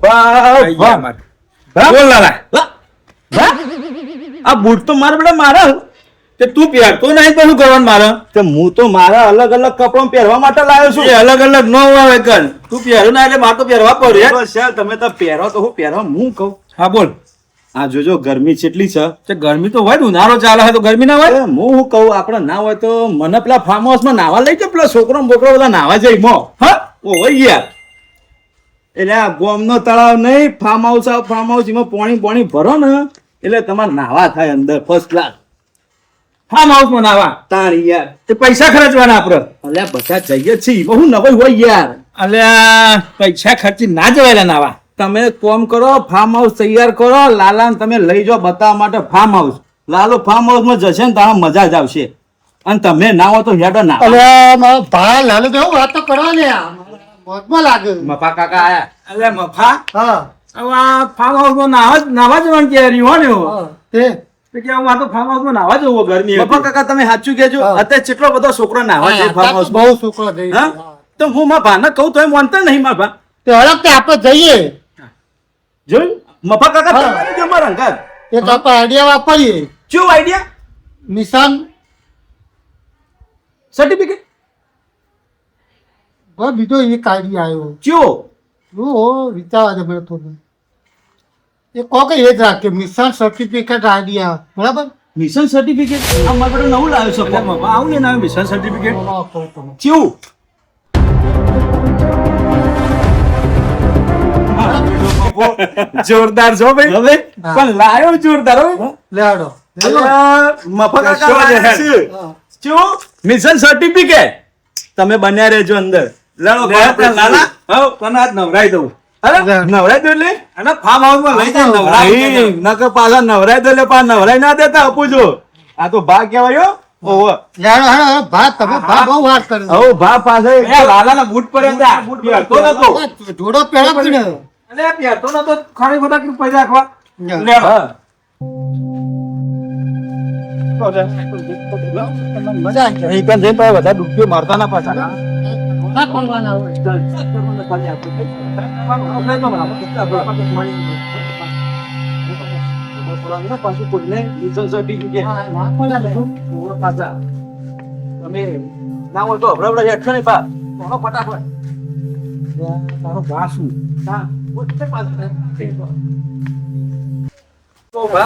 બોલ લાલા આ બૂટ તો મારે બેટા મારા તે તું પહેરતો નહીં તો શું કરવાનું મારે તો હું તો મારા અલગ અલગ કપડા પહેરવા માટે લાવ્યો છું. એ અલગ અલગ ન આવે કર તું પહેરું ના એટલે મારે તો પહેરવા પડે. તમે તો પહેરો તો હું પહેરવા હું કહું. હા બોલ. આ જોજો ગરમી કેટલી છે. ગરમી તો હોય ને, ઉનાળો ચાલે તો ગરમી ના હોય. હું કહું આપણે ના હોય તો મને પેલા ફાર્મ હાઉસ માં નાવા લઈ જાય. પેલા છોકરો બોકરો બધા નાવા જાય મો. હા ઓય યાર એટલે આ ગોમનો તળાવ નહીં, ફાર્મ હાઉસ એમાં પાણી ભરો ને એટલે તમારે નાવા થાય અંદર ફર્સ્ટ ક્લાસ. ફાર્મ હાઉસ માં નાવા તાણી યાર તે પૈસા ખર્ચવાના આપડે. અલ્યા બધા જઈએ છીએ બહુ નવાઈ હોય યાર. અલ્યા પૈસા ખર્ચી ના જવાય નાવા. તમે કોમ કરો, ફાર્મ હાઉસ તૈયાર કરો, લાલાને તમે લઈ જાઓ બતાવવા માટે farm house. Lalo farm house માં જશે ને તારા મજા જ આવશે. અને તમે ના હો તો હેડો ના. મારો ભાઈ લાલો તો એવું વાત તો કરવા લે મોજમાં લાગે. મફા કાકા આયા. અલ્યા મફા હા હવે આ ફાર્મ હાઉસ માં નાવા જવાનું કે રહ્યું ને તે કે હું આ તો ફાર્મ હાઉસ માં નાવા જવું ગરમી મફા કાકા તમે સાચું કહેજો. અત્યારે કેટલો બધો છોકરો નાવા છે ફાર્મ હાઉસ. બહુ છોકરો જઈ હા તો હું મારા ભાને કહું તો માનતા નહીં મારા ભા. તે હરક તે આપણે જઈએ જોયું મફા કાકા હા. તમારે જો મારા અંગાત. એક આપણે આઈડિયા વાપરીએ. શું આઈડિયા? નિશાન સર્ટિફિકેટ બસ બીજો એક આઈડિયા આવ્યો. ચિયો જો વિચારવા દે મને થોડું. એ કહો કે એ જ રાખે મિશન સર્ટિફિકેટ આઈડિયા બરાબર. મિશન સર્ટિફિકેટ આ મારા બેટો નવું લાવ્યો છો. મફા આવું ને મિશન સર્ટિફિકેટ ચિયું જોરદાર છો ભાઈ. હવે પણ લાયો જોરદાર હો. લેડો મફા કાકા લાયા છે. ચિયું મિશન સર્ટિફિકેટ તમે બન્યા રહેજો અંદર. લડો લાલા હા તને આજ નવરાઈ દઉં. અરે નવરાઈ દો એટલે અને ફાર્મ હાઉસ માં લઈ જાય નવરાઈ. નકર પાછા નવરાઈ દો એટલે પાછા નવરાઈ ના દેતા આપું છો. આ તો ભા કહેવાય હો. ઓહો લેડો હેડો ભાત તમે ભાત બહુ વાત કરે. હો ભા પાસે લાલા ના બૂટ પર બૂટ પહેરતો નતો. જોડો પહેલા પડીને એટલે પહેરતો નતો ખાલી ખોટા કે પૈસા રાખવા. લેડો હા મજા આવી જાય. અહીં પણ જઈને પાછા બધા ડૂબકીઓ મારતા ના પાછા. ના ખોલવાના હોય. હા, ના ખોલવાના. તમે ના હોય તો હબરાબડા હેઠો નહીં પા ફટાફટ તારો ભા શું હવે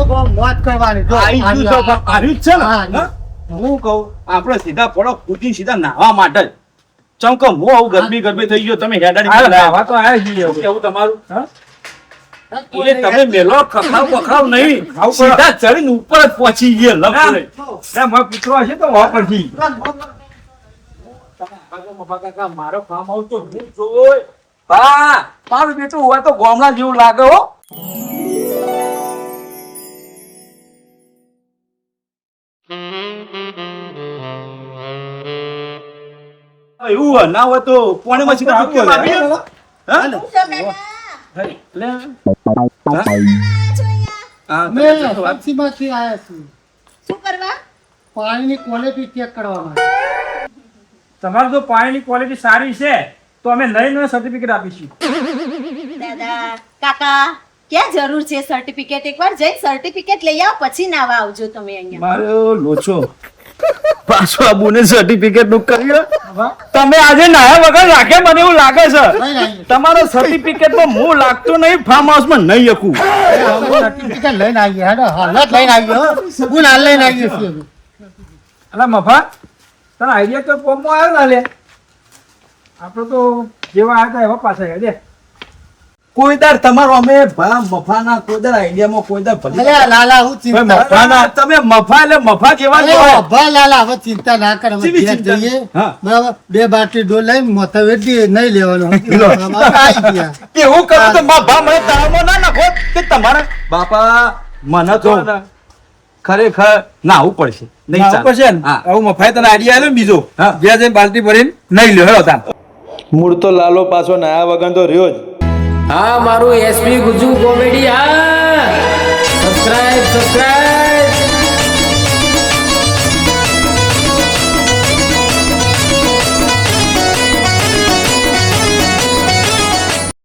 બહુ મોજ કરવાની. જો આવ્યું જ છે ને. હા. હા? હું કહું આપણે સીધા પડો કૂદી સીધા નાહવા માટે જ. ચમકો હું આવું ગરમી થઈ ગયો તમે હેડાડી નાવા તો આયા છીએ હવે. કેવું તમારું હા? એ તમે મેલો ખખડાવ નહીં સીધા ચડીને ઉપર જ પહોંચી ગયા લપડે. ના, મારો પુત્રો હશે તો વાપરથી. મારો ફાર્મ હાઉસ તો હું જોઈ હા મારું બેટું હોય તો ગામડા જેવું લાગે હો. એવું હોય ના હોય તો પાણીમાં સીધા ડૂબકી મારી દે. હા? લે. હા, અમે સબ્સીમાંથી આવ્યા છીએ શું કરવા? પાણીની ક્વોલિટી ચેક કરવા માટે. તમારે જો પાણીની ક્વોલિટી સારી છે તો અમે લઈને સર્ટિફિકેટ આપીશું. દાદા કાકા ક્યાં જરૂર છે સર્ટિફિકેટ? એકવાર જઈ સર્ટિફિકેટ લઈ આવો પછી નાવા આવજો તમે અહીંયા. મારો લોચો પાછો આબુને સર્ટિફિકેટ નું કર્યું. તમે આજે નાયા વગર રાખે મને એવું લાગે છે. તમારો સર્ટિફિકેટ માં હું લાગતો નહીં ફાર્મ હાઉસ માં નહીં શકું. સર્ટિફિકેટ લઈને આવીએ હેડો હાલ જ લઈને આવીએ હો. હું હાલ લઈને આવીએ છીએ. અલા મફા તને આઈડિયા તો કોમમાં આવ્યો ને લે. આપણે તો જેવા આવ્યા હતા એવા પાછા આવ્યા દે. કોઈ દાર તમારો અમે ભા મફાના કોઈ દાર આઈડિયામાં કોઈ દાર ભલે અલ્યા લાલા હું ચિંતા મફાના તમે મફા એટલે મફા જેવા જ હોય. અભા લાલા હવે ચિંતા ના કર. હવે શેની ઘેર ચિંતા? જઈએ હા. બરાબર 2 બાટલી ડોલ લઈને મોથે વેડી નહીં લેવાનો. અમારે આવી ગયા. એવું કરું તો મફા મને તળાવમાં ના નાખો કે તમારા બાપા મને તો ખરેખર નાવું પડશે નહીં ના, ચાલે. ઉપર છે ને? હા. આવું મફાએ તને આઈડિયા આવ્યો ને બીજો. હા. જ્યાં જઈને બાલટી ભરીને નહીં લ્યો હેડો તાન. મૂળ તો લાલો પાછો નાયા વગર તો રહ્યો જ. હા મારું એસપી ગુજુ કોમેડી હા સબસ્ક્રાઇબ